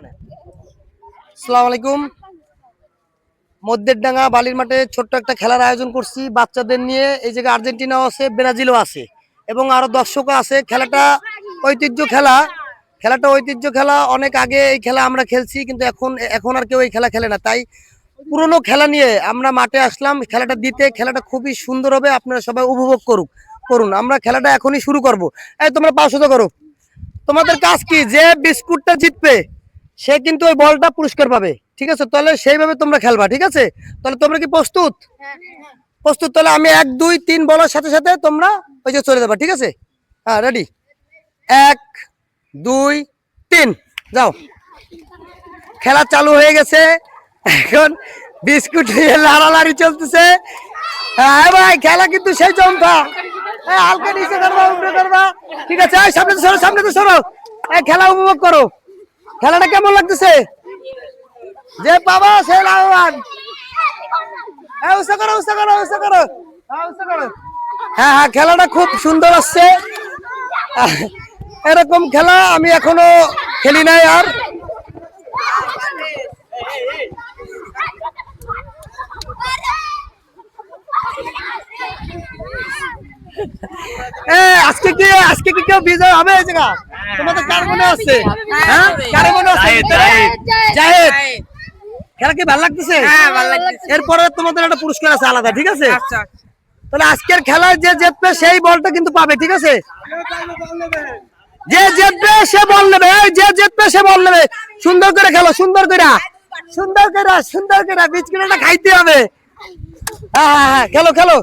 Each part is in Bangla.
আসসালামু আলাইকুম। মধ্যেরডাঙ্গা বালির মাঠে ছোট্ট একটা খেলার আয়োজন করছি বাচ্চাদের নিয়ে। এই জায়গায় আর্জেন্টিনাও আছে, ব্রাজিলও আছে এবং আরো দর্শকও আছে। খেলাটা ঐতিহ্য খেলা। অনেক আগে এই খেলা আমরা খেলছি, কিন্তু এখন আর কেউ এই খেলা খেলে না। তাই পুরনো খেলা নিয়ে আমরা মাঠে আসলাম খেলাটা দিতে। খেলাটা খুবই সুন্দর হবে, আপনারা সবাই উপভোগ করুন। আমরা খেলাটা এখনই শুরু করব। এই তোমরা পাও সোজা করো। তোমাদের কাজ কি? যে বিস্কুটটা জিতবে সে কিন্তু ওই বলটা পুরস্কার পাবে, ঠিক আছে? তাহলে সেইভাবে তোমরা খেলবা, ঠিক আছে? তাহলে তোমরা কি প্রস্তুত? প্রস্তুত? তাহলে আমি 1 2 3 বলার সাথে সাথে তোমরা ওই যে চলে যাবা, ঠিক আছে? হ্যাঁ, রেডি? 1 2 3 যাও। খেলা চালু হয়ে গেছে। এখন বিস্কুট নিয়ে লাড়ালাড়ি চলতেছে। হ্যাঁ ভাই, খেলা কিন্তু সেই জমকা। হালকা নিচে করবা, উপরে করবা, ঠিক আছে? সামনে তো সরো। খেলা উপভোগ করো। খেলাটা কেমন লাগতেছে? যে পাবা সে লাভবান। হ্যাঁ হ্যাঁ, খেলাটা খুব সুন্দর আসছে। এরকম খেলা আমি এখনো খেলি নাই। আর আজকে কি কেউ বিজয় হবে এই জায়গা? তোমাদের কার মনে আছে? হ্যাঁ, কার মনে আছে? জাহেদ। খেলা কি ভালো লাগতেছে? এরপরে তোমাদের একটা পুরস্কার আছে আলাদা, ঠিক আছে? তাহলে আজকের খেলায় যে জিতবে সেই বলটা কিন্তু পাবে, ঠিক আছে? যে জিতবে সে বল নেবে। যে জিতবে সে বল নেবে। সুন্দর করে খেলো, সুন্দর করে বিস্কুটটা খাইতে হবে। হ্যাঁ হ্যাঁ হ্যাঁ, খেলো।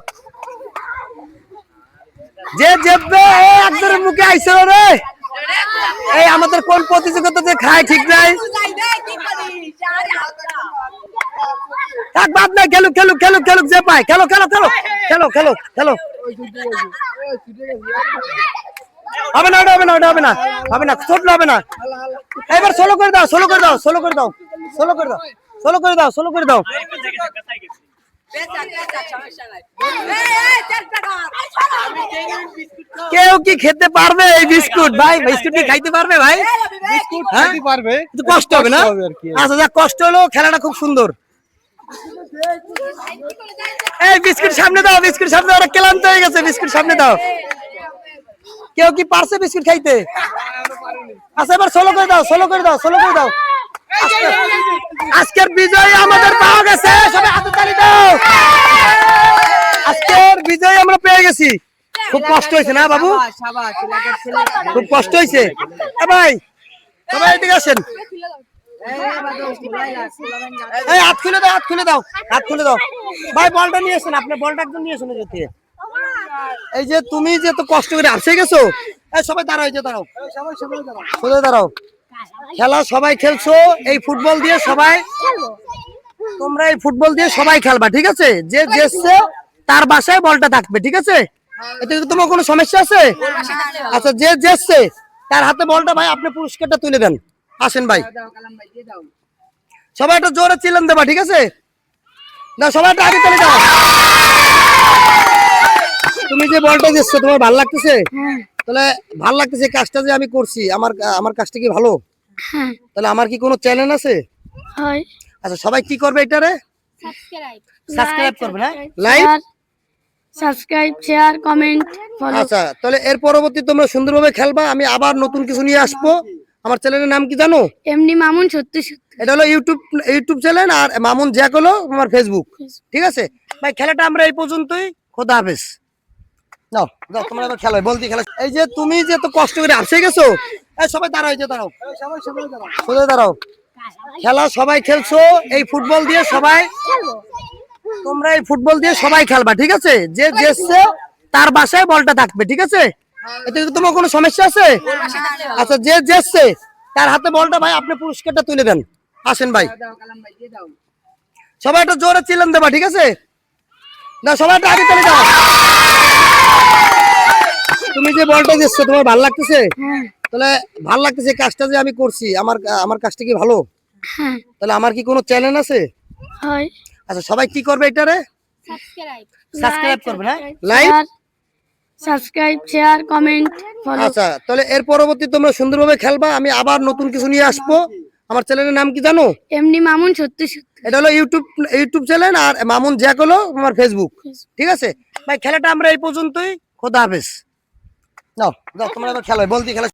যে জিতবে একজনের মুখে আইসো রে। এই আমাদের কোন প্রতিযোগিতাতে খায় ঠিক নাই। বাদ নাই, খেলুক যে পায়। খেলো। হবে না, ছোট হবে না। এবার সোলো করে দাও। কেউ কি খেতে পারবে এই বিস্কুট? ভাই বিস্কুট কি খাইতে পারবে ভাই? পারবে, কষ্ট হবে না? আচ্ছা যাক, কষ্ট হলো। খেলাটা খুব সুন্দর। এই বিস্কুট সামনে দাও। ওরা ক্লান্ত হয়ে গেছে। বিস্কুট সামনে দাও। কেউ কি পারছে বিস্কুট খাইতে? আচ্ছা এবার সোলো করে দাও। আজকের বিজয় আমাদের পাওয়া গেছে। সবাই হাতে তালি দাও। আজকের বিজয় আমরা পেয়ে গেছি। খুব কষ্ট হয়েছে না বাবু? খুব কষ্ট হয়েছে। ভাই সবাই এদিকে আসেন। হাত খুলে দাও। ভাই বলটা নিয়ে আসেন। আপনি বলটা একদম নিয়ে আসেন। এই যে তুমি যে তো কষ্ট করে আসে গেছো। সবাই দাঁড়াও। দাঁড়াও। খেলা সবাই খেলছো এই ফুটবল দিয়ে। তোমরা এই ফুটবল দিয়ে সবাই খেলবা, ঠিক আছে? যে জিতছে তার বাসায় বলটা থাকবে, ঠিক আছে? এতে তোমার কোনো সমস্যা আছে? আচ্ছা, যে জিতছে তার হাতে বলটা। ভাই আপনি পুরস্কারটা তুলে দেন। আসেন ভাই, সবাই একটা জোরে চিল্লান দেবা, ঠিক আছে? না, সবাই একটা আগে চলে যাও। তুমি যে বলটা দিচ্ছ তোমার ভালো লাগতেছে? তাহলে ভালো লাগতেছে কাজটা যে আমি করছি। আমার কাজটা কি ভালো? তাহলে আমার কি কোনো চ্যানেল আছে? আচ্ছা, সবাই কি করবে এটারে? সাবস্ক্রাইব করবে না? Like, subscribe, share, comment, follow. আচ্ছা, তাহলে এর পরবর্তী তোমরা সুন্দরভাবে খেলবা। আমি আবার নতুন কিছু নিয়ে আসবো। আমার চ্যানেলের নাম কি জানো? এমনি মামুন 70। এটা হলো ইউটিউব চ্যানেল। আর মামুন জ্যাক হলো আমার ফেসবুক, ঠিক আছে? ভাই খেলাটা আমরা এই পর্যন্তই। খোদা হাফেজ। যাও তোমরা এবার খেলো, বলতে খেলা। এই যে তুমি যে তো কষ্ট করে আসে গেছো। সবাই দাঁড়াও। দাঁড়াও। খেলা সবাই খেলছো এই ফুটবল দিয়ে। তোমরা এই ফুটবল দিয়ে সবাই খেলবা, ঠিক আছে? যে জিতছে তার বাসায় বলটা থাকবে, ঠিক আছে? এতে তোমার কোনো সমস্যা আছে? আচ্ছা, যে জিতছে তার হাতে বলটা। ভাই আপনি পুরস্কারটা তুলে দেন। আসেন ভাই, সবাই একটা জোরে চিল্লান দেবা, ঠিক আছে? না, সবাই একটা আগে চলে যাও। তুমি যে বলটা দিচ্ছ তোমার ভালো লাগতেছে? তাহলে ভালো লাগতেছে কাজটা যে আমি করছি। আমার কাজটা কি ভালো? তাহলে আমার কি কোনো চ্যানেল আছে? আচ্ছা, সবাই কি করবে এটারে? সাবস্ক্রাইব করবে না? Like, subscribe, share, comment, follow. আচ্ছা, তাহলে এর পরবর্তী তোমরা সুন্দরভাবে খেলবা। আমি আবার নতুন কিছু নিয়ে আসবো। আমার চ্যানেলের নাম কি জানো? এমনি মামুন 70 এটা হলো ইউটিউব চ্যানেল, আর মামুন জ্যাক হলো আমার ফেসবুক। ঠিক আছে ভাই, খেলাটা আমরা এই পর্যন্তই। খোদা হাফেজ। নাও যাও তোমরা এবার খেলো, বলতি খেলা।